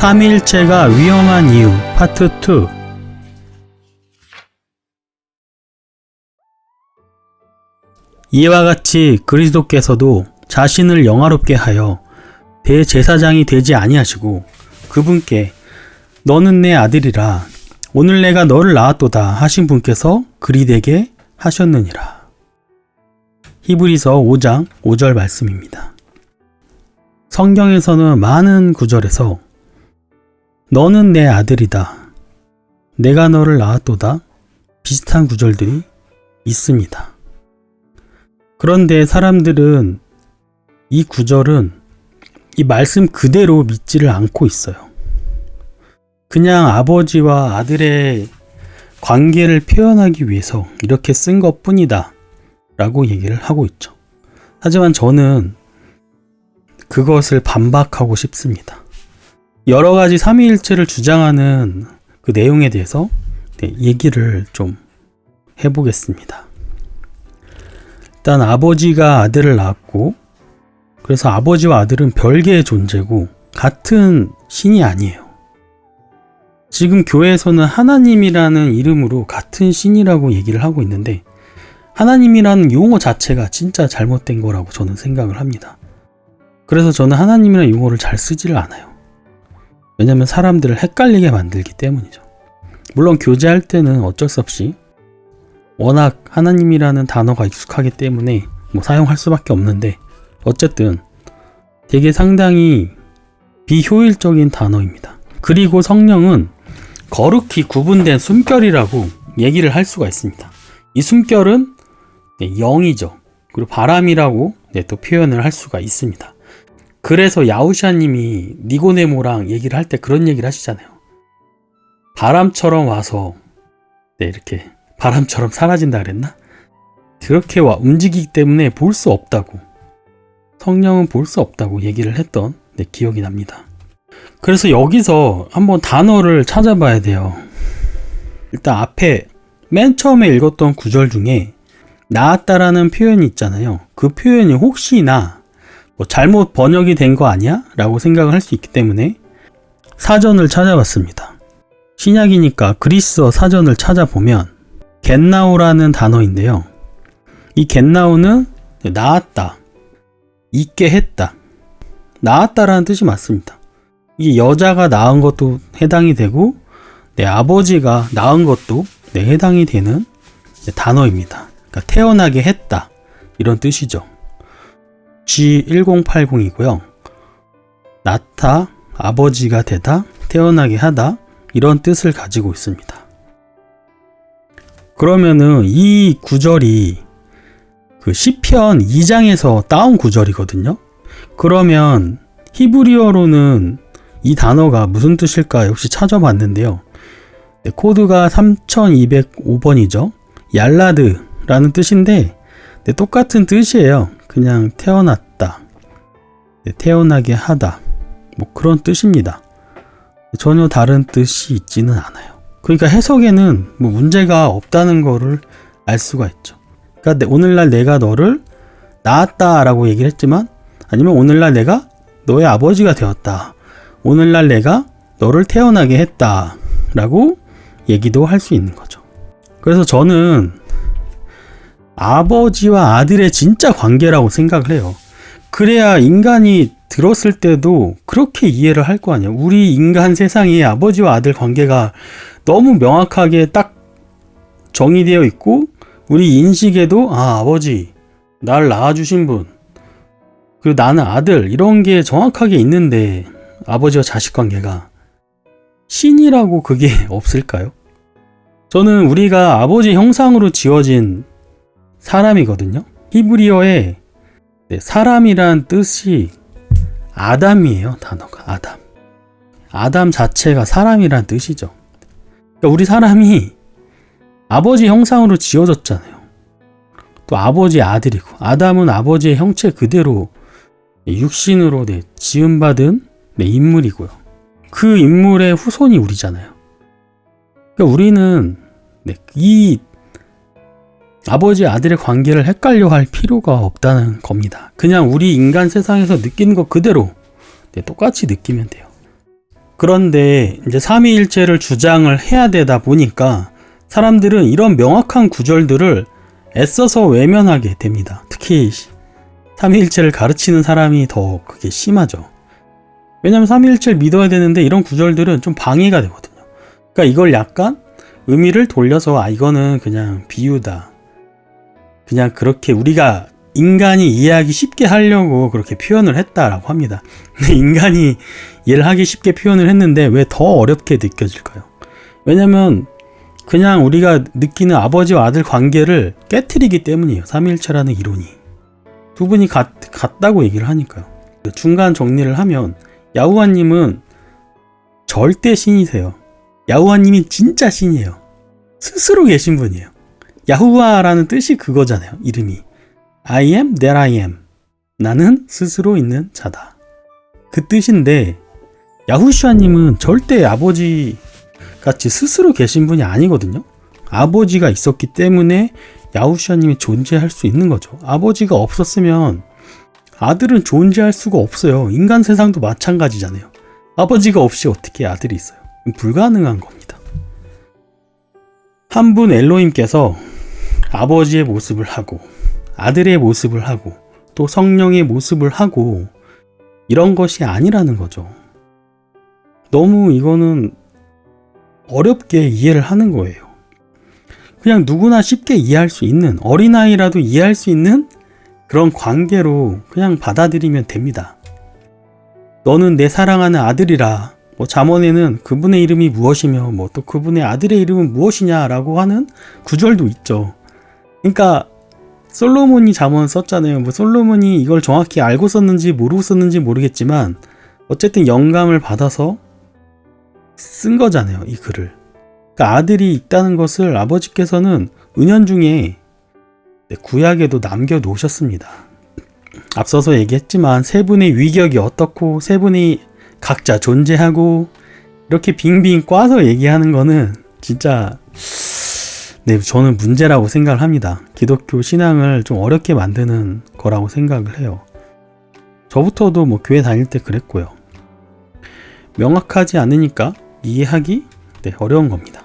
삼위일체가 위험한 이유 파트 2. 이와 같이 그리스도께서도 자신을 영화롭게 하여 대제사장이 되지 아니하시고 그분께 너는 내 아들이라 오늘 내가 너를 낳았도다 하신 분께서 그리 되게 하셨느니라. 히브리서 5장 5절 말씀입니다. 성경에서는 많은 구절에서 너는 내 아들이다, 내가 너를 낳았도다 비슷한 구절들이 있습니다. 그런데 사람들은 이 구절은 이 말씀 그대로 믿지를 않고 있어요. 그냥 아버지와 아들의 관계를 표현하기 위해서 이렇게 쓴 것 뿐이다 라고 얘기를 하고 있죠. 하지만 저는 그것을 반박하고 싶습니다. 여러 가지 삼위일체를 주장하는 그 내용에 대해서 얘기를 좀 해보겠습니다. 일단 아버지가 아들을 낳았고, 그래서 아버지와 아들은 별개의 존재고 같은 신이 아니에요. 지금 교회에서는 하나님이라는 이름으로 같은 신이라고 얘기를 하고 있는데, 하나님이라는 용어 자체가 진짜 잘못된 거라고 저는 생각을 합니다. 그래서 저는 하나님이라는 용어를 잘 쓰지를 않아요. 왜냐면 사람들을 헷갈리게 만들기 때문이죠. 물론 교제할 때는 어쩔 수 없이 워낙 하나님이라는 단어가 익숙하기 때문에 사용할 수밖에 없는데, 어쨌든 되게 상당히 비효율적인 단어입니다. 그리고 성령은 거룩히 구분된 숨결이라고 얘기를 할 수가 있습니다. 이 숨결은 영이죠. 그리고 바람이라고 또 표현을 할 수가 있습니다. 그래서 야우샤님이 니고데모랑 얘기를 할 때 그런 얘기를 하시잖아요. 바람처럼 와서 이렇게 바람처럼 사라진다 그랬나? 그렇게 움직이기 때문에 볼 수 없다고, 성령은 볼 수 없다고 얘기를 했던 기억이 납니다. 그래서 여기서 한번 단어를 찾아봐야 돼요. 일단 앞에 맨 처음에 읽었던 구절 중에 낳았다라는 표현이 있잖아요. 그 표현이 혹시나 잘못 번역이 된 거 아니야? 라고 생각을 할 수 있기 때문에 사전을 찾아봤습니다. 신약이니까 그리스어 사전을 찾아보면 겟나우라는 단어인데요. 이 겟나우는 낳았다, 있게 했다, 낳았다라는 뜻이 맞습니다. 이게 여자가 낳은 것도 해당이 되고 아버지가 낳은 것도 해당이 되는 단어입니다. 그러니까 태어나게 했다, 이런 뜻이죠. G1080이고요. 낳다, 아버지가 되다, 태어나게 하다, 이런 뜻을 가지고 있습니다. 그러면은 이 구절이 그 시편 2장에서 따온 구절이거든요. 그러면 히브리어로는 이 단어가 무슨 뜻일까 혹시 찾아봤는데요. 코드가 3205번이죠. 얄라드라는 뜻인데 똑같은 뜻이에요. 그냥 태어났다, 태어나게 하다, 그런 뜻입니다. 전혀 다른 뜻이 있지는 않아요. 그러니까 해석에는 문제가 없다는 거를 알 수가 있죠. 그러니까 오늘날 내가 너를 낳았다 라고 얘기를 했지만, 아니면 오늘날 내가 너의 아버지가 되었다, 오늘날 내가 너를 태어나게 했다 라고 얘기도 할 수 있는 거죠. 그래서 저는 아버지와 아들의 진짜 관계라고 생각을 해요. 그래야 인간이 들었을 때도 그렇게 이해를 할 거 아니에요. 우리 인간 세상에 아버지와 아들 관계가 너무 명확하게 딱 정의되어 있고, 우리 인식에도 아버지, 날 낳아주신 분, 그리고 나는 아들, 이런 게 정확하게 있는데 아버지와 자식 관계가 신이라고 그게 없을까요? 저는 우리가 아버지 형상으로 지어진 사람이거든요. 히브리어에 사람이란 뜻이 아담이에요. 단어가 아담 자체가 사람이란 뜻이죠. 그러니까 우리 사람이 아버지 형상으로 지어졌잖아요. 또 아버지 아들이고, 아담은 아버지의 형체 그대로 육신으로 지음받은 인물이고요. 그 인물의 후손이 우리잖아요. 그러니까 우리는 이 아버지 아들의 관계를 헷갈려 할 필요가 없다는 겁니다. 그냥 우리 인간 세상에서 느끼는 것 그대로 똑같이 느끼면 돼요. 그런데 이제 삼위일체를 주장을 해야 되다 보니까 사람들은 이런 명확한 구절들을 애써서 외면하게 됩니다. 특히 삼위일체를 가르치는 사람이 더 그게 심하죠. 왜냐면 삼위일체를 믿어야 되는데 이런 구절들은 좀 방해가 되거든요. 그러니까 이걸 약간 의미를 돌려서 이거는 그냥 비유다. 그냥 그렇게 우리가 인간이 이해하기 쉽게 하려고 그렇게 표현을 했다라고 합니다. 근데 인간이 이해를 하기 쉽게 표현을 했는데 왜 더 어렵게 느껴질까요? 왜냐면 그냥 우리가 느끼는 아버지와 아들 관계를 깨트리기 때문이에요. 삼위일체라는 이론이. 두 분이 같다고 얘기를 하니까요. 중간 정리를 하면 야후와님은 절대 신이세요. 야후와님이 진짜 신이에요. 스스로 계신 분이에요. 야후와라는 뜻이 그거잖아요. 이름이 I am that I am. 나는 스스로 있는 자다. 그 뜻인데 야후슈아님은 절대 아버지 같이 스스로 계신 분이 아니거든요. 아버지가 있었기 때문에 야후슈아님이 존재할 수 있는 거죠. 아버지가 없었으면 아들은 존재할 수가 없어요. 인간 세상도 마찬가지잖아요. 아버지가 없이 어떻게 아들이 있어요? 불가능한 겁니다. 한 분 엘로힘께서 아버지의 모습을 하고 아들의 모습을 하고 또 성령의 모습을 하고 이런 것이 아니라는 거죠. 너무 이거는 어렵게 이해를 하는 거예요. 그냥 누구나 쉽게 이해할 수 있는, 어린아이라도 이해할 수 있는 그런 관계로 그냥 받아들이면 됩니다. 너는 내 사랑하는 아들이라. 잠언에는 그분의 이름이 무엇이며 또 그분의 아들의 이름은 무엇이냐라고 하는 구절도 있죠. 그러니까 솔로몬이 잠언 썼잖아요. 솔로몬이 이걸 정확히 알고 썼는지 모르고 썼는지 모르겠지만 어쨌든 영감을 받아서 쓴 거잖아요. 이 글을. 그러니까 아들이 있다는 것을 아버지께서는 은연중에 구약에도 남겨놓으셨습니다. 앞서서 얘기했지만 세 분의 위격이 어떻고 세 분이 각자 존재하고 이렇게 빙빙 꽈서 얘기하는 거는 진짜 저는 문제라고 생각을 합니다. 기독교 신앙을 좀 어렵게 만드는 거라고 생각을 해요. 저부터도 교회 다닐 때 그랬고요. 명확하지 않으니까 이해하기 어려운 겁니다.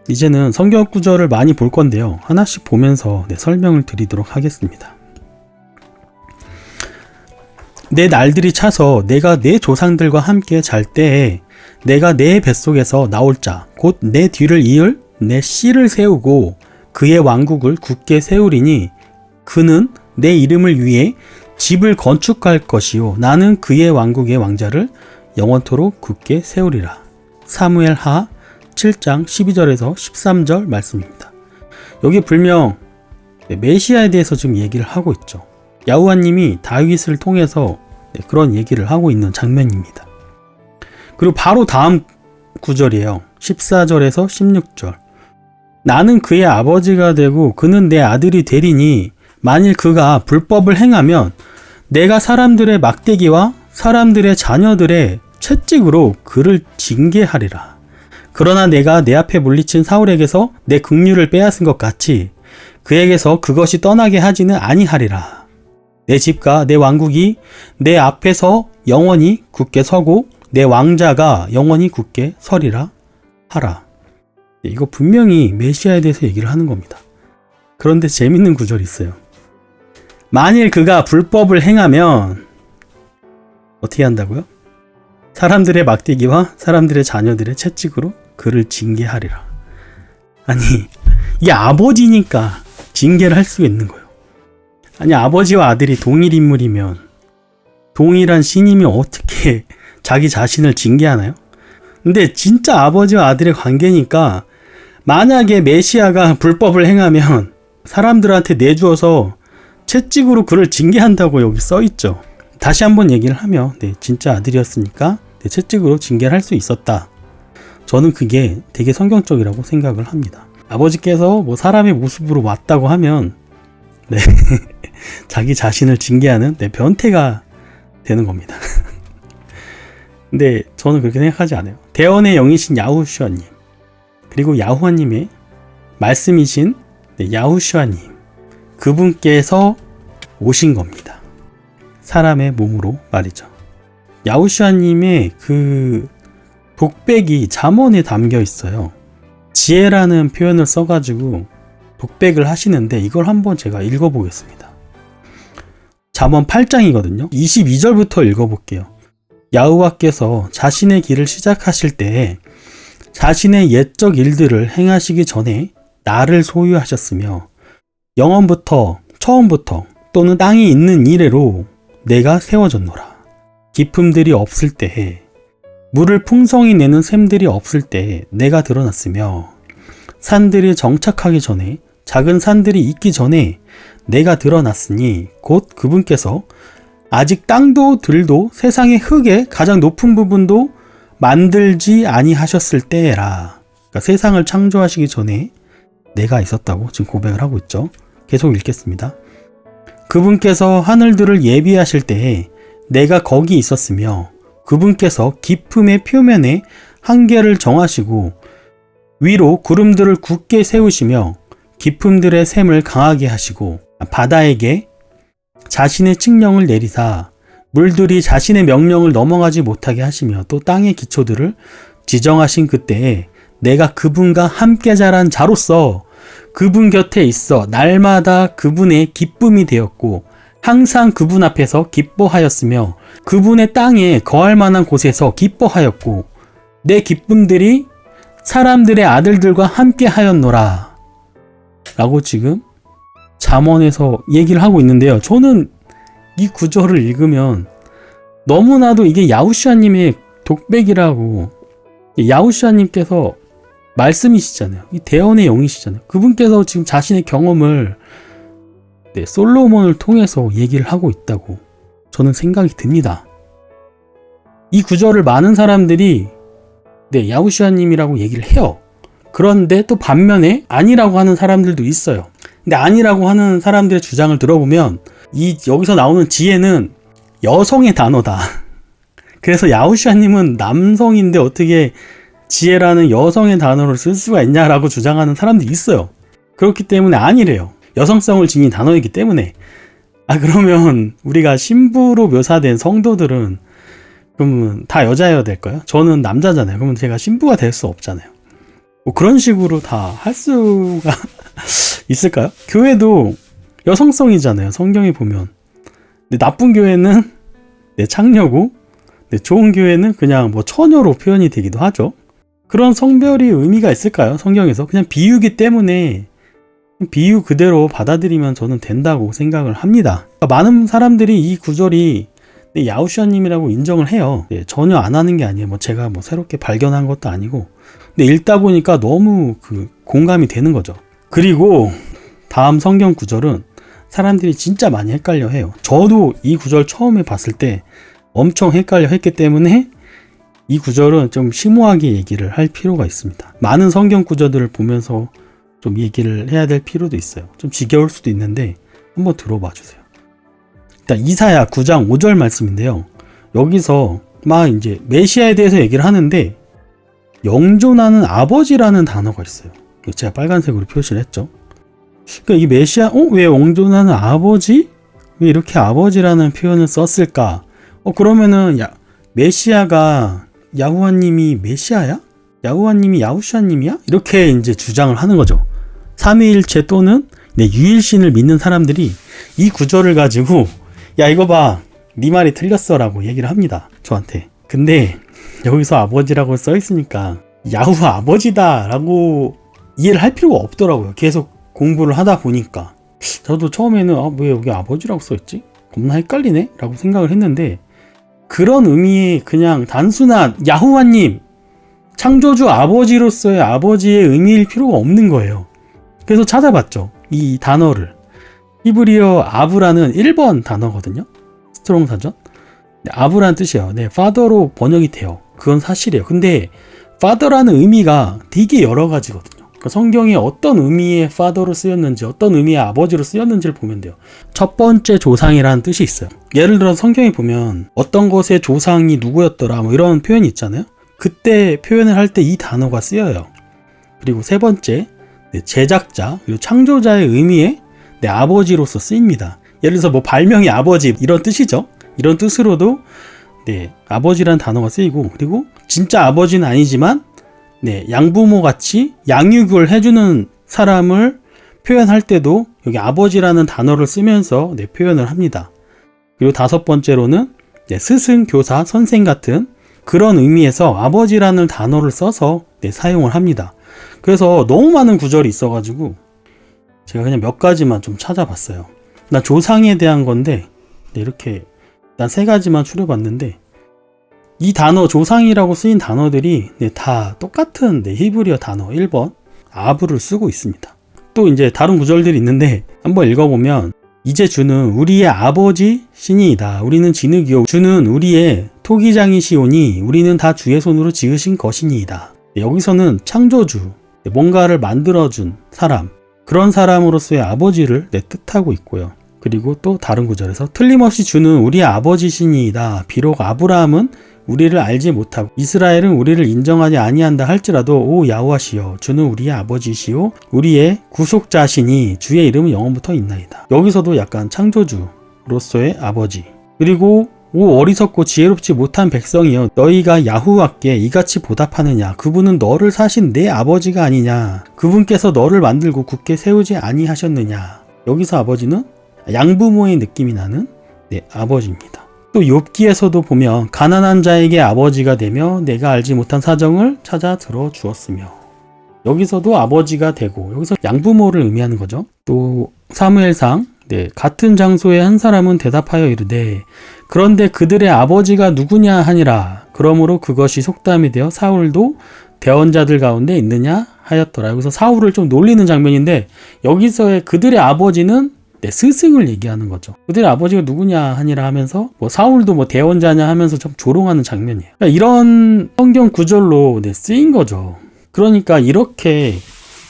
이제는 성경 구절을 많이 볼 건데요. 하나씩 보면서 설명을 드리도록 하겠습니다. 내 날들이 차서 내가 내 조상들과 함께 잘 때에 내가 내 뱃속에서 나올 자 곧 내 뒤를 이을 내 씨를 세우고 그의 왕국을 굳게 세우리니 그는 내 이름을 위해 집을 건축할 것이요 나는 그의 왕국의 왕자를 영원토록 굳게 세우리라. 사무엘하 7장 12절에서 13절 말씀입니다. 여기 분명 메시아에 대해서 지금 얘기를 하고 있죠. 야후와님이 다윗을 통해서 그런 얘기를 하고 있는 장면입니다. 그리고 바로 다음 구절이에요. 14절에서 16절. 나는 그의 아버지가 되고 그는 내 아들이 되리니 만일 그가 불법을 행하면 내가 사람들의 막대기와 사람들의 자녀들의 채찍으로 그를 징계하리라. 그러나 내가 내 앞에 물리친 사울에게서 내 긍휼을 빼앗은 것 같이 그에게서 그것이 떠나게 하지는 아니하리라. 내 집과 내 왕국이 내 앞에서 영원히 굳게 서고 내 왕자가 영원히 굳게 서리라 하라. 이거 분명히 메시아에 대해서 얘기를 하는 겁니다. 그런데 재밌는 구절이 있어요. 만일 그가 불법을 행하면 어떻게 한다고요? 사람들의 막대기와 사람들의 자녀들의 채찍으로 그를 징계하리라. 아니, 이게 아버지니까 징계를 할 수가 있는 거예요. 아니, 아버지와 아들이 동일 인물이면 동일한 신이면 어떻게 자기 자신을 징계하나요? 근데 진짜 아버지와 아들의 관계니까 만약에 메시아가 불법을 행하면 사람들한테 내주어서 채찍으로 그를 징계한다고 여기 써있죠. 다시 한번 얘기를 하면 진짜 아들이었으니까 채찍으로 징계를 할 수 있었다. 저는 그게 되게 성경적이라고 생각을 합니다. 아버지께서 사람의 모습으로 왔다고 하면 자기 자신을 징계하는 변태가 되는 겁니다. 근데 저는 그렇게 생각하지 않아요. 대언의 영이신 야후슈아님 그리고 야후와님의 말씀이신 야후슈아님 그분께서 오신 겁니다. 사람의 몸으로 말이죠. 야후슈아님의 그 독백이 잠언에 담겨 있어요. 지혜라는 표현을 써가지고 독백을 하시는데 이걸 한번 제가 읽어보겠습니다. 잠언 8장이거든요. 22절부터 읽어볼게요. 야호와께서 자신의 길을 시작하실 때에 자신의 옛적 일들을 행하시기 전에 나를 소유하셨으며 영원부터 처음부터 또는 땅이 있는 이래로 내가 세워졌노라. 기품들이 없을 때에 물을 풍성히 내는 샘들이 없을 때에 내가 드러났으며 산들이 정착하기 전에 작은 산들이 있기 전에 내가 드러났으니 곧 그분께서 아직 땅도 들도 세상의 흙의 가장 높은 부분도 만들지 아니하셨을 때라. 그러니까 세상을 창조하시기 전에 내가 있었다고 지금 고백을 하고 있죠. 계속 읽겠습니다. 그분께서 하늘들을 예비하실 때에 내가 거기 있었으며 그분께서 깊음의 표면에 한계를 정하시고 위로 구름들을 굳게 세우시며 깊음들의 샘을 강하게 하시고 바다에게 자신의 칙령을 내리사 물들이 자신의 명령을 넘어가지 못하게 하시며 또 땅의 기초들을 지정하신 그때에 내가 그분과 함께 자란 자로서 그분 곁에 있어 날마다 그분의 기쁨이 되었고 항상 그분 앞에서 기뻐하였으며 그분의 땅에 거할 만한 곳에서 기뻐하였고 내 기쁨들이 사람들의 아들들과 함께 하였노라 라고 지금 잠언에서 얘기를 하고 있는데요. 저는 이 구절을 읽으면 너무나도 이게 야후슈아님의 독백이라고, 야후슈아님께서 말씀이시잖아요. 이 대언의 영이시잖아요. 그분께서 지금 자신의 경험을 솔로몬을 통해서 얘기를 하고 있다고 저는 생각이 듭니다. 이 구절을 많은 사람들이 야후슈아님이라고 얘기를 해요. 그런데 또 반면에 아니라고 하는 사람들도 있어요. 근데 아니라고 하는 사람들의 주장을 들어보면 여기서 나오는 지혜는 여성의 단어다. 그래서 야후슈아님은 남성인데 어떻게 지혜라는 여성의 단어를 쓸 수가 있냐라고 주장하는 사람들이 있어요. 그렇기 때문에 아니래요. 여성성을 지닌 단어이기 때문에. 그러면 우리가 신부로 묘사된 성도들은 그러면 다 여자여야 될까요? 저는 남자잖아요. 그러면 제가 신부가 될 수 없잖아요. 뭐 그런 식으로 다 할 수가 있을까요? 교회도 여성성이잖아요. 성경에 보면. 근데 나쁜 교회는 창녀고, 좋은 교회는 그냥 뭐 처녀로 표현이 되기도 하죠. 그런 성별이 의미가 있을까요? 성경에서. 그냥 비유기 때문에 비유 그대로 받아들이면 저는 된다고 생각을 합니다. 많은 사람들이 이 구절이 야후슈아님이라고 인정을 해요. 전혀 안 하는 게 아니에요. 제가 새롭게 발견한 것도 아니고. 근데 읽다 보니까 너무 공감이 되는 거죠. 그리고 다음 성경 구절은 사람들이 진짜 많이 헷갈려 해요. 저도 이 구절 처음에 봤을 때 엄청 헷갈려 했기 때문에 이 구절은 좀 심오하게 얘기를 할 필요가 있습니다. 많은 성경 구절들을 보면서 좀 얘기를 해야 될 필요도 있어요. 좀 지겨울 수도 있는데 한번 들어봐 주세요. 일단 이사야 9장 5절 말씀인데요. 여기서 이제 메시아에 대해서 얘기를 하는데 영존하는 아버지라는 단어가 있어요. 제가 빨간색으로 표시를 했죠. 그러니까 이 메시아, 왜 영존하는 아버지? 왜 이렇게 아버지라는 표현을 썼을까? 그러면은 메시아가 야후와님이 메시아야? 야후와님이 야후슈아님이야? 이렇게 이제 주장을 하는 거죠. 삼위일체 또는 유일신을 믿는 사람들이 이 구절을 가지고 이거 봐, 네 말이 틀렸어 라고 얘기를 합니다. 저한테. 근데 여기서 아버지라고 써 있으니까 야후 아버지다 라고 이해를 할 필요가 없더라고요. 계속 공부를 하다 보니까. 저도 처음에는 왜 여기 아버지라고 써 있지? 겁나 헷갈리네? 라고 생각을 했는데 그런 의미의 그냥 단순한 야후와님, 창조주 아버지로서의 아버지의 의미일 필요가 없는 거예요. 그래서 찾아봤죠. 이 단어를. 히브리어 아브라는 1번 단어거든요. 스트롱 사전. 아브라는 뜻이에요. father로 번역이 돼요. 그건 사실이에요. 근데 father라는 의미가 되게 여러 가지거든요. 그러니까 성경에 어떤 의미의 father로 쓰였는지, 어떤 의미의 아버지로 쓰였는지를 보면 돼요. 첫 번째 조상이라는 뜻이 있어요. 예를 들어 성경에 보면 어떤 것의 조상이 누구였더라 이런 표현이 있잖아요. 그때 표현을 할 때 이 단어가 쓰여요. 그리고 세 번째, 제작자, 그리고 창조자의 의미의 아버지로서 쓰입니다. 예를 들어서 발명의 아버지 이런 뜻이죠. 이런 뜻으로도 아버지라는 단어가 쓰이고, 그리고 진짜 아버지는 아니지만 양부모 같이 양육을 해주는 사람을 표현할 때도 여기 아버지라는 단어를 쓰면서 표현을 합니다. 그리고 5번째로는 스승, 교사, 선생 같은 그런 의미에서 아버지라는 단어를 써서 사용을 합니다. 그래서 너무 많은 구절이 있어가지고 제가 그냥 몇 가지만 좀 찾아봤어요. 난 조상에 대한 건데 이렇게 난 3가지만 추려봤는데 이 단어 조상이라고 쓰인 단어들이 다 똑같은 히브리어 단어 1번 아브를 쓰고 있습니다. 또 이제 다른 구절들이 있는데 한번 읽어보면 이제 주는 우리의 아버지 신이이다. 우리는 진흙이요 주는 우리의 토기장이시오니 우리는 다 주의 손으로 지으신 것이니이다. 여기서는 창조주, 뭔가를 만들어준 사람, 그런 사람으로서의 아버지를 뜻하고 있고요. 그리고 또 다른 구절에서 틀림없이 주는 우리의 아버지시니이다. 비록 아브라함은 우리를 알지 못하고 이스라엘은 우리를 인정하지 아니한다 할지라도 오 야호와시여 주는 우리의 아버지시요 우리의 구속자시니 주의 이름은 영원부터 있나이다. 여기서도 약간 창조주로서의 아버지. 그리고 오 어리석고 지혜롭지 못한 백성이여 너희가 야후와께 이같이 보답하느냐. 그분은 너를 사신 내 아버지가 아니냐. 그분께서 너를 만들고 굳게 세우지 아니하셨느냐. 여기서 아버지는 양부모의 느낌이 나는 아버지입니다. 또 욥기에서도 보면 가난한 자에게 아버지가 되며 내가 알지 못한 사정을 찾아 들어주었으며 여기서도 아버지가 되고 여기서 양부모를 의미하는 거죠. 또 사무엘상 같은 장소에 한 사람은 대답하여 이르되 그런데 그들의 아버지가 누구냐 하니라. 그러므로 그것이 속담이 되어 사울도 대언자들 가운데 있느냐 하였더라. 여기서 사울을 좀 놀리는 장면인데 여기서의 그들의 아버지는 스승을 얘기하는 거죠. 그들의 아버지가 누구냐 하니라 하면서 사울도 대언자냐 하면서 좀 조롱하는 장면이에요. 그러니까 이런 성경 구절로 쓰인 거죠. 그러니까 이렇게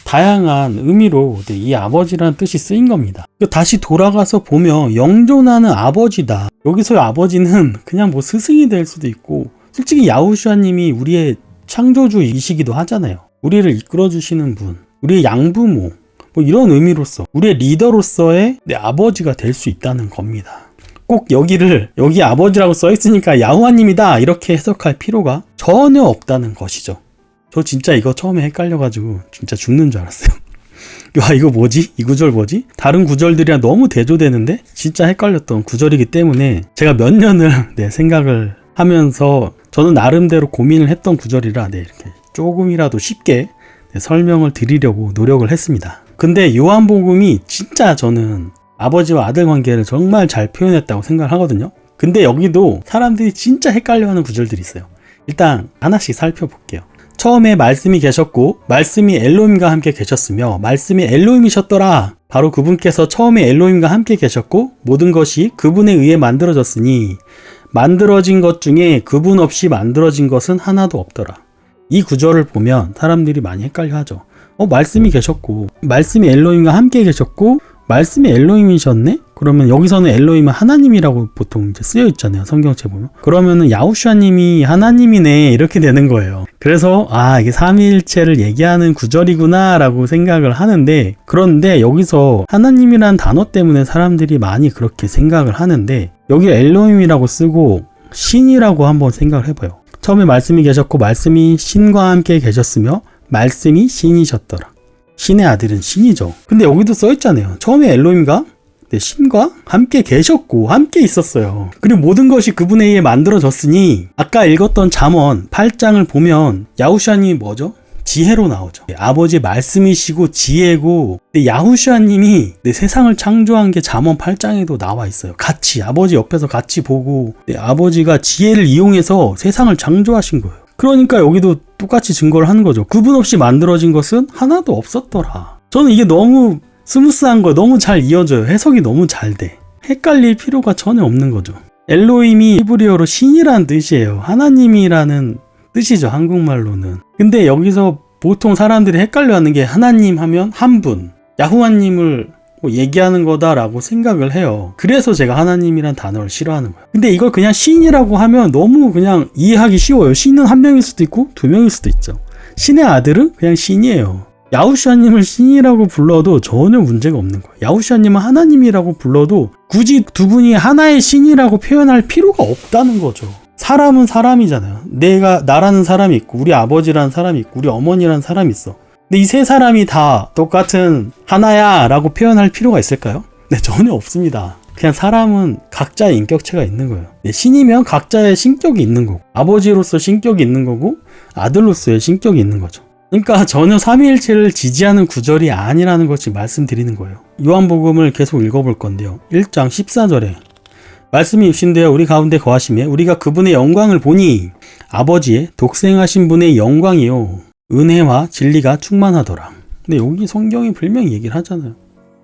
다양한 의미로 이 아버지라는 뜻이 쓰인 겁니다. 다시 돌아가서 보면 영존하는 아버지다. 여기서의 아버지는 그냥 스승이 될 수도 있고 솔직히 야후슈아님이 우리의 창조주이시기도 하잖아요. 우리를 이끌어주시는 분, 우리의 양부모 이런 의미로서 우리의 리더로서의 내 아버지가 될 수 있다는 겁니다. 꼭 여기 아버지라고 써있으니까 야후와님이다 이렇게 해석할 필요가 전혀 없다는 것이죠. 저 진짜 이거 처음에 헷갈려가지고 진짜 죽는 줄 알았어요. 야 이거 뭐지? 이 구절 뭐지? 다른 구절들이랑 너무 대조되는데 진짜 헷갈렸던 구절이기 때문에 제가 몇 년을 생각을 하면서 저는 나름대로 고민을 했던 구절이라 이렇게 조금이라도 쉽게 설명을 드리려고 노력을 했습니다. 근데 요한복음이 진짜 저는 아버지와 아들 관계를 정말 잘 표현했다고 생각을 하거든요. 근데 여기도 사람들이 진짜 헷갈려하는 구절들이 있어요. 일단 하나씩 살펴볼게요. 처음에 말씀이 계셨고 말씀이 엘로힘과 함께 계셨으며 말씀이 엘로힘이셨더라. 바로 그분께서 처음에 엘로힘과 함께 계셨고 모든 것이 그분에 의해 만들어졌으니 만들어진 것 중에 그분 없이 만들어진 것은 하나도 없더라. 이 구절을 보면 사람들이 많이 헷갈려 하죠. 말씀이 계셨고 말씀이 엘로힘과 함께 계셨고 말씀이 엘로힘이셨네? 그러면 여기서는 엘로힘은 하나님이라고 보통 이제 쓰여 있잖아요. 성경책 보면. 그러면은 야후슈아님이 하나님이네 이렇게 되는 거예요. 그래서 이게 삼위일체를 얘기하는 구절이구나 라고 생각을 하는데 그런데 여기서 하나님이란 단어 때문에 사람들이 많이 그렇게 생각을 하는데 여기 엘로힘이라고 쓰고 신이라고 한번 생각을 해봐요. 처음에 말씀이 계셨고 말씀이 신과 함께 계셨으며 말씀이 신이셨더라. 신의 아들은 신이죠. 근데 여기도 써있잖아요. 처음에 엘로힘과 신과 함께 계셨고 함께 있었어요. 그리고 모든 것이 그분에 의해 만들어졌으니 아까 읽었던 잠언 8장을 보면 야후슈아님이 뭐죠? 지혜로 나오죠. 아버지의 말씀이시고 지혜고 야후슈아님이 세상을 창조한 게 잠언 8장에도 나와 있어요. 같이 아버지 옆에서 같이 보고 아버지가 지혜를 이용해서 세상을 창조하신 거예요. 그러니까 여기도 똑같이 증거를 하는 거죠. 그분 없이 만들어진 것은 하나도 없었더라. 저는 이게 너무 스무스한 거 너무 잘 이어져요. 해석이 너무 잘 돼. 헷갈릴 필요가 전혀 없는 거죠. 엘로힘이 히브리어로 신이라는 뜻이에요. 하나님이라는 뜻이죠. 한국말로는. 근데 여기서 보통 사람들이 헷갈려하는 게 하나님 하면 한 분, 야후와님을 얘기하는 거다라고 생각을 해요. 그래서 제가 하나님이란 단어를 싫어하는 거예요. 근데 이걸 그냥 신이라고 하면 너무 그냥 이해하기 쉬워요. 신은 한 명일 수도 있고 두 명일 수도 있죠. 신의 아들은 그냥 신이에요. 야후슈아님을 신이라고 불러도 전혀 문제가 없는 거예요. 야후슈아님은 하나님이라고 불러도 굳이 두 분이 하나의 신이라고 표현할 필요가 없다는 거죠. 사람은 사람이잖아요. 나라는 사람이 있고, 우리 아버지라는 사람이 있고, 우리 어머니라는 사람이 있어. 근데 이 세 사람이 다 똑같은 하나야 라고 표현할 필요가 있을까요? 네, 전혀 없습니다. 그냥 사람은 각자의 인격체가 있는 거예요. 네, 신이면 각자의 신격이 있는 거고, 아버지로서 신격이 있는 거고, 아들로서의 신격이 있는 거죠. 그러니까 전혀 삼위일체를 지지하는 구절이 아니라는 것을 말씀드리는 거예요. 요한복음을 계속 읽어볼 건데요. 1장 14절에 말씀이 육신되어 우리 가운데 거하시며 우리가 그분의 영광을 보니 아버지의 독생하신 분의 영광이요 은혜와 진리가 충만하더라. 근데 여기 성경이 분명히 얘기를 하잖아요.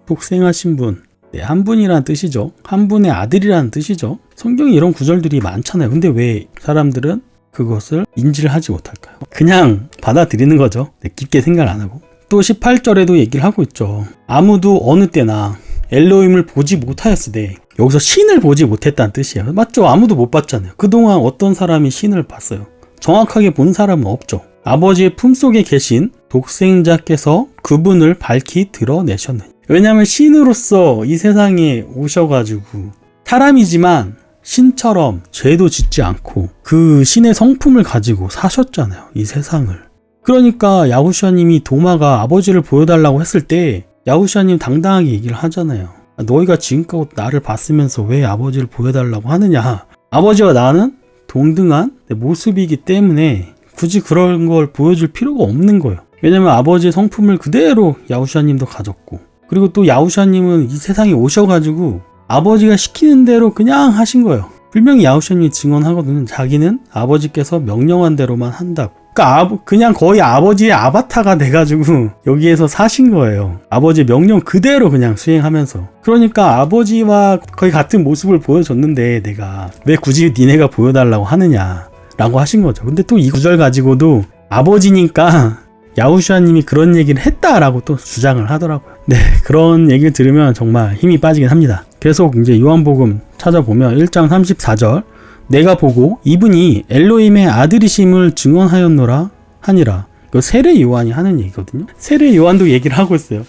독생하신 분, 네, 한 분이라는 뜻이죠. 한 분의 아들이라는 뜻이죠. 성경에 이런 구절들이 많잖아요. 근데 왜 사람들은 그것을 인지를 하지 못할까요? 그냥 받아들이는 거죠. 네, 깊게 생각을 안 하고. 또 18절에도 얘기를 하고 있죠. 아무도 어느 때나 엘로힘을 보지 못하였으되, 여기서 신을 보지 못했다는 뜻이에요. 맞죠? 아무도 못 봤잖아요. 그동안 어떤 사람이 신을 봤어요? 정확하게 본 사람은 없죠. 아버지의 품속에 계신 독생자께서 그분을 밝히 드러내셨느니. 왜냐하면 신으로서 이 세상에 오셔가지고 사람이지만 신처럼 죄도 짓지 않고 그 신의 성품을 가지고 사셨잖아요. 이 세상을. 그러니까 야후슈아님이 도마가 아버지를 보여달라고 했을 때 야후슈아님 당당하게 얘기를 하잖아요. 너희가 지금껏 나를 봤으면서 왜 아버지를 보여달라고 하느냐. 아버지와 나는 동등한 모습이기 때문에 굳이 그런 걸 보여줄 필요가 없는 거예요. 왜냐면 아버지의 성품을 그대로 야후슈아님도 가졌고, 그리고 또 야후슈아님은 이 세상에 오셔가지고 아버지가 시키는 대로 그냥 하신 거예요. 분명히 야후슈아님이 증언하거든요. 자기는 아버지께서 명령한 대로만 한다고. 그러니까 그냥 거의 아버지의 아바타가 돼가지고 여기에서 사신 거예요. 아버지의 명령 그대로 그냥 수행하면서. 그러니까 아버지와 거의 같은 모습을 보여줬는데 내가 왜 굳이 니네가 보여달라고 하느냐 라고 하신 거죠. 근데 또 이 구절 가지고도 아버지니까 야후슈아님이 그런 얘기를 했다라고 또 주장을 하더라고요. 네, 그런 얘기를 들으면 정말 힘이 빠지긴 합니다. 계속 이제 요한복음 찾아보면 1장 34절, 내가 보고 이분이 엘로힘의 아들이심을 증언하였노라 하니라. 이거 세례 요한이 하는 얘기거든요. 세례 요한도 얘기를 하고 있어요.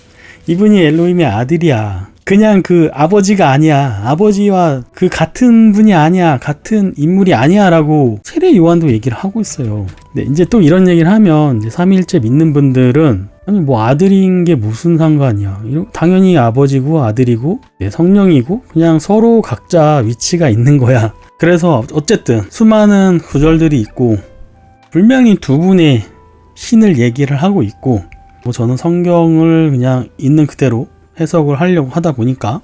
이분이 엘로힘의 아들이야. 그냥 그 아버지가 아니야. 아버지와 그 같은 분이 아니야. 같은 인물이 아니야. 라고 세례 요한도 얘기를 하고 있어요. 네, 이제 또 이런 얘기를 하면 이제 삼위일체 믿는 분들은 아니 뭐 아들인 게 무슨 상관이야. 당연히 아버지고 아들이고 성령이고 그냥 서로 각자 위치가 있는 거야. 그래서 어쨌든 수많은 구절들이 있고 분명히 두 분의 신을 얘기를 하고 있고, 뭐 저는 성경을 그냥 있는 그대로 해석을 하려고 하다 보니까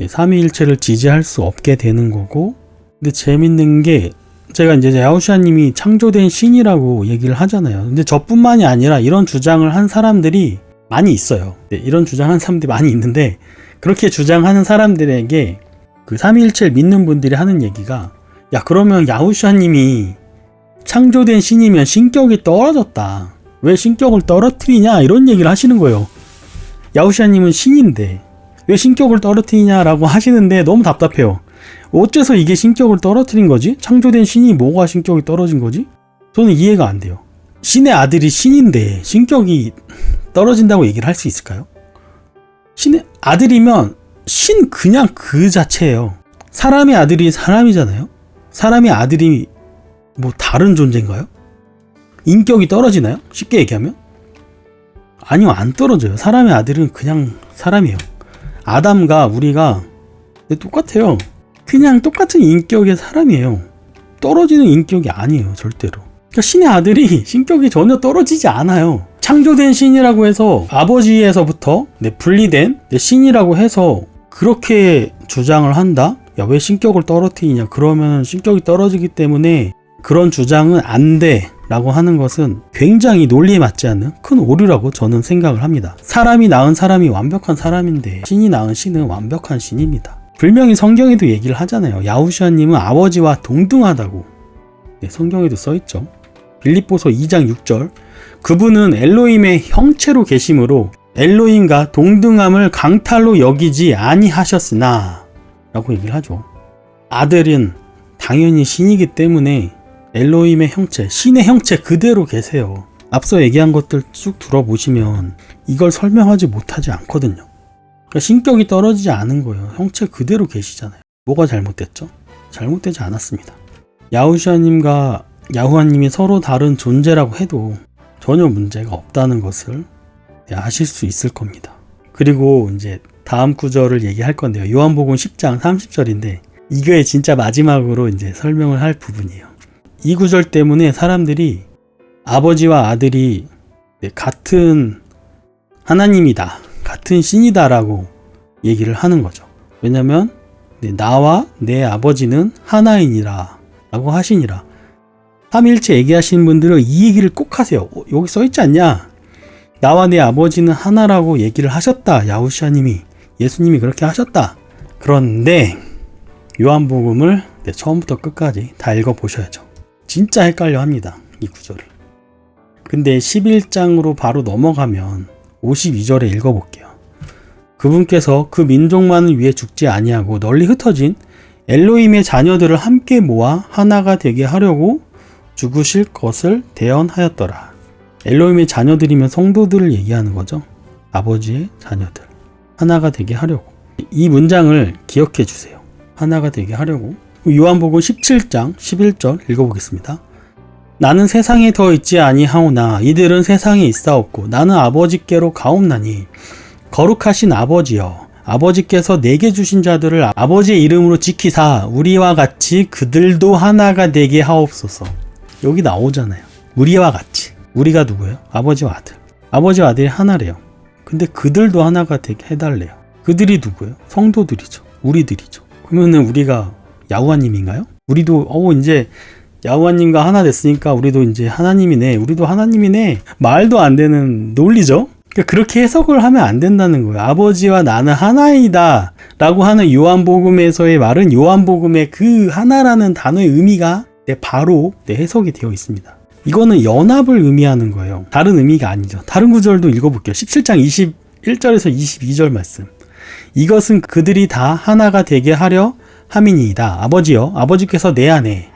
삼위일체를 지지할 수 없게 되는 거고, 근데 재밌는 게 제가 이제 야후슈아님이 창조된 신이라고 얘기를 하잖아요. 근데 저뿐만이 아니라 이런 주장을 한 사람들이 많이 있어요. 이런 주장한 사람들이 많이 있는데, 그렇게 주장하는 사람들에게 그 삼위일체를 믿는 분들이 하는 얘기가, 야 그러면 야후슈아님이 창조된 신이면 신격이 떨어졌다. 왜 신격을 떨어뜨리냐 이런 얘기를 하시는 거예요. 야후슈아님은 신인데 왜 신격을 떨어뜨리냐라고 하시는데 너무 답답해요. 어째서 이게 신격을 떨어뜨린 거지? 창조된 신이 뭐가 신격이 떨어진 거지? 저는 이해가 안 돼요. 신의 아들이 신인데 신격이 떨어진다고 얘기를 할 수 있을까요? 신의 아들이면 신 그냥 그 자체예요. 사람의 아들이 사람이잖아요. 사람의 아들이 뭐 다른 존재인가요? 인격이 떨어지나요? 쉽게 얘기하면? 아니요, 안 떨어져요. 사람의 아들은 그냥 사람이에요. 아담과 우리가 똑같아요. 그냥 똑같은 인격의 사람이에요. 떨어지는 인격이 아니에요, 절대로. 그러니까 신의 아들이 신격이 전혀 떨어지지 않아요. 창조된 신이라고 해서 아버지에서부터 분리된 신이라고 해서 그렇게 주장을 한다? 야, 왜 신격을 떨어뜨리냐? 그러면 신격이 떨어지기 때문에 그런 주장은 안 돼 라고 하는 것은 굉장히 논리에 맞지 않는 큰 오류라고 저는 생각을 합니다. 사람이 낳은 사람이 완벽한 사람인데 신이 낳은 신은 완벽한 신입니다. 분명히 성경에도 얘기를 하잖아요. 야후슈아님은 아버지와 동등하다고. 네, 성경에도 써있죠. 빌립보서 2장 6절, 그분은 엘로힘의 형체로 계심으로 엘로힘과 동등함을 강탈로 여기지 아니하셨으나 라고 얘기를 하죠. 아들은 당연히 신이기 때문에 엘로힘의 형체, 신의 형체 그대로 계세요. 앞서 얘기한 것들 쭉 들어보시면 이걸 설명하지 못하지 않거든요. 그러니까 신격이 떨어지지 않은 거예요. 형체 그대로 계시잖아요. 뭐가 잘못됐죠? 잘못되지 않았습니다. 야후샤님과 야후와님이 서로 다른 존재라고 해도 전혀 문제가 없다는 것을 아실 수 있을 겁니다. 그리고 이제 다음 구절을 얘기할 건데요. 요한복음 10장 30절인데 이게 진짜 마지막으로 이제 설명을 할 부분이에요. 이 구절 때문에 사람들이 아버지와 아들이 같은 하나님이다, 같은 신이다라고 얘기를 하는 거죠. 왜냐면 나와 내 아버지는 하나이니라 라고 하시니라. 삼위일체 얘기하시는 분들은 이 얘기를 꼭 하세요. 여기 써있지 않냐? 나와 내 아버지는 하나라고 얘기를 하셨다. 야후샤님이, 예수님이 그렇게 하셨다. 그런데 요한복음을 처음부터 끝까지 다 읽어보셔야죠. 진짜 헷갈려 합니다. 이 구절을. 근데 11장으로 바로 넘어가면 52절에 읽어볼게요. 그분께서 그 민족만을 위해 죽지 아니하고 널리 흩어진 엘로힘의 자녀들을 함께 모아 하나가 되게 하려고 죽으실 것을 대언하였더라. 엘로힘의 자녀들이면 성도들을 얘기하는 거죠. 아버지의 자녀들. 하나가 되게 하려고. 이 문장을 기억해 주세요. 하나가 되게 하려고. 요한복음 17장 11절 읽어보겠습니다. 나는 세상에 더 있지 아니하오나 이들은 세상에 있사옵고 나는 아버지께로 가옵나니 거룩하신 아버지여, 아버지께서 내게 주신 자들을 아버지의 이름으로 지키사 우리와 같이 그들도 하나가 되게 하옵소서. 여기 나오잖아요. 우리와 같이. 우리가 누구예요? 아버지와 아들. 아버지와 아들이 하나래요. 근데 그들도 하나가 되게 해달래요. 그들이 누구예요? 성도들이죠. 우리들이죠. 그러면은 우리가 야후와님인가요? 우리도 이제 야후와님과 하나 됐으니까 우리도 이제 하나님이네. 우리도 하나님이네. 말도 안 되는 논리죠. 그러니까 그렇게 해석을 하면 안 된다는 거예요. 아버지와 나는 하나이다 라고 하는 요한복음에서의 말은 요한복음의 그 하나라는 단어의 의미가 바로 해석이 되어 있습니다. 이거는 연합을 의미하는 거예요. 다른 의미가 아니죠. 다른 구절도 읽어볼게요. 17장 21절에서 22절 말씀. 이것은 그들이 다 하나가 되게 하려 함이니이다. 아버지여, 아버지께서 내 안에,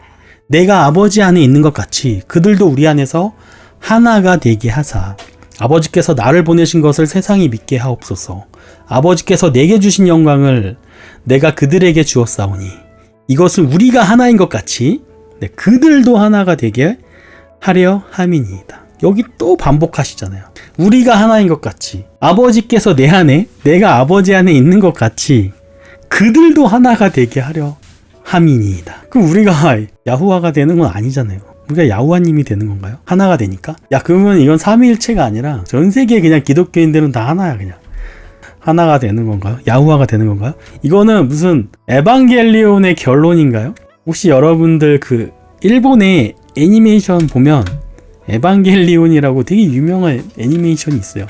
내가 아버지 안에 있는 것 같이 그들도 우리 안에서 하나가 되게 하사 아버지께서 나를 보내신 것을 세상이 믿게 하옵소서. 아버지께서 내게 주신 영광을 내가 그들에게 주었사오니 이것은 우리가 하나인 것 같이 그들도 하나가 되게 하려 함이니이다. 여기 또 반복하시잖아요. 우리가 하나인 것 같이 아버지께서 내 안에, 내가 아버지 안에 있는 것 같이 그들도 하나가 되게 하려 함이니이다. 그럼 우리가 야후와가 되는 건 아니잖아요. 우리가 야후와님이 되는 건가요? 하나가 되니까? 그러면 이건 삼위일체가 아니라 전 세계 그냥 기독교인들은 다 하나야. 그냥 하나가 되는 건가요? 야후와가 되는 건가요? 이거는 무슨 에반겔리온의 결론인가요? 혹시 여러분들 그 일본의 애니메이션 보면 에반겔리온이라고 되게 유명한 애니메이션이 있어요.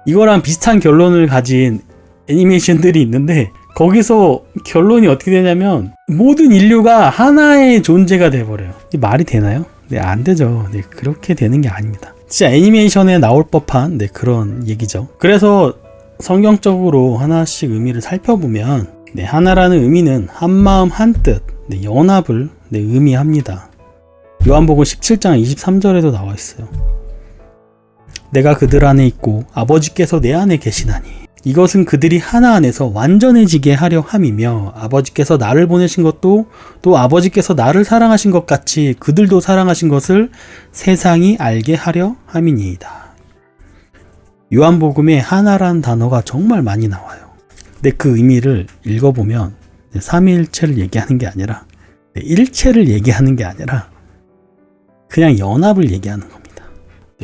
이거랑 비슷한 결론을 가진 애니메이션들이 있는데 거기서 결론이 어떻게 되냐면 모든 인류가 하나의 존재가 돼버려요. 말이 되나요? 안 되죠. 그렇게 되는 게 아닙니다. 진짜 애니메이션에 나올 법한 그런 얘기죠. 그래서 성경적으로 하나씩 의미를 살펴보면 하나라는 의미는 한마음 한뜻, 연합을 의미합니다. 요한복음 17장 23절에도 나와 있어요. 내가 그들 안에 있고 아버지께서 내 안에 계시나니 이것은 그들이 하나 안에서 완전해지게 하려 함이며 아버지께서 나를 보내신 것도 또 아버지께서 나를 사랑하신 것 같이 그들도 사랑하신 것을 세상이 알게 하려 함이니이다. 요한복음에 하나라는 단어가 정말 많이 나와요. 근데 그 의미를 읽어보면 삼위일체를 얘기하는 게 아니라 일체를 얘기하는 게 아니라 그냥 연합을 얘기하는 겁니다.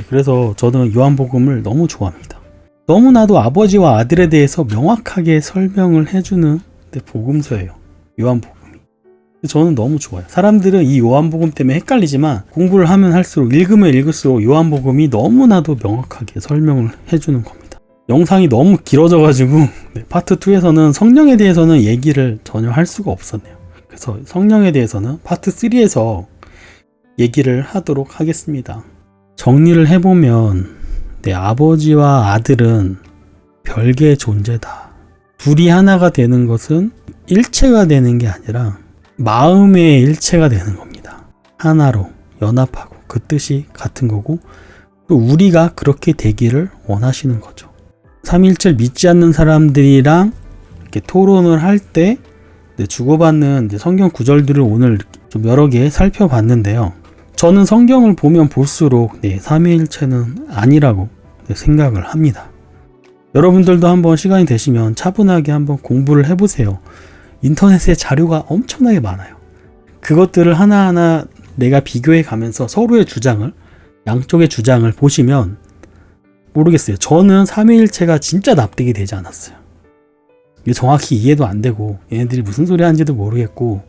그래서 저는 요한복음을 너무 좋아합니다. 너무나도 아버지와 아들에 대해서 명확하게 설명을 해주는 복음서예요. 요한복음이. 저는 너무 좋아요. 사람들은 이 요한복음 때문에 헷갈리지만 공부를 하면 할수록 읽으면 읽을수록 요한복음이 너무나도 명확하게 설명을 해주는 겁니다. 영상이 너무 길어져가지고 파트 2에서는 성령에 대해서는 얘기를 전혀 할 수가 없었네요. 그래서 성령에 대해서는 파트 3에서 얘기를 하도록 하겠습니다. 정리를 해보면 내 아버지와 아들은 별개의 존재다. 둘이 하나가 되는 것은 일체가 되는 게 아니라 마음의 일체가 되는 겁니다. 하나로 연합하고 그 뜻이 같은 거고 또 우리가 그렇게 되기를 원하시는 거죠. 삼위일체를 믿지 않는 사람들이랑 이렇게 토론을 할 때 주고받는 성경 구절들을 오늘 좀 여러 개 살펴봤는데요. 저는 성경을 보면 볼수록 삼위일체는 아니라고 생각을 합니다. 여러분들도 한번 시간이 되시면 차분하게 한번 공부를 해보세요. 인터넷에 자료가 엄청나게 많아요. 그것들을 하나하나 내가 비교해 가면서 서로의 주장을, 양쪽의 주장을 보시면 모르겠어요. 저는 삼위일체가 진짜 납득이 되지 않았어요. 이게 정확히 이해도 안 되고 얘네들이 무슨 소리 하는지도 모르겠고,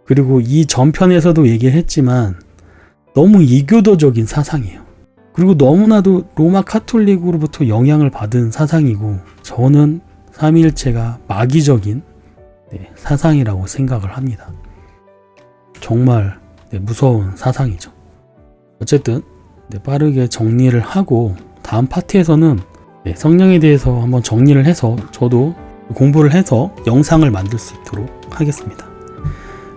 그리고 이 전편에서도 얘기를 했지만 너무 이교도적인 사상이에요. 그리고 너무나도 로마 카톨릭으로부터 영향을 받은 사상이고, 저는 삼위일체가 마귀적인 사상이라고 생각을 합니다. 정말 무서운 사상이죠. 어쨌든 빠르게 정리를 하고 다음 파트에서는 성령에 대해서 한번 정리를 해서 저도 공부를 해서 영상을 만들 수 있도록 하겠습니다.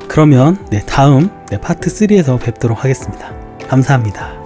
그러면 다음 파트 3에서 뵙도록 하겠습니다. 감사합니다.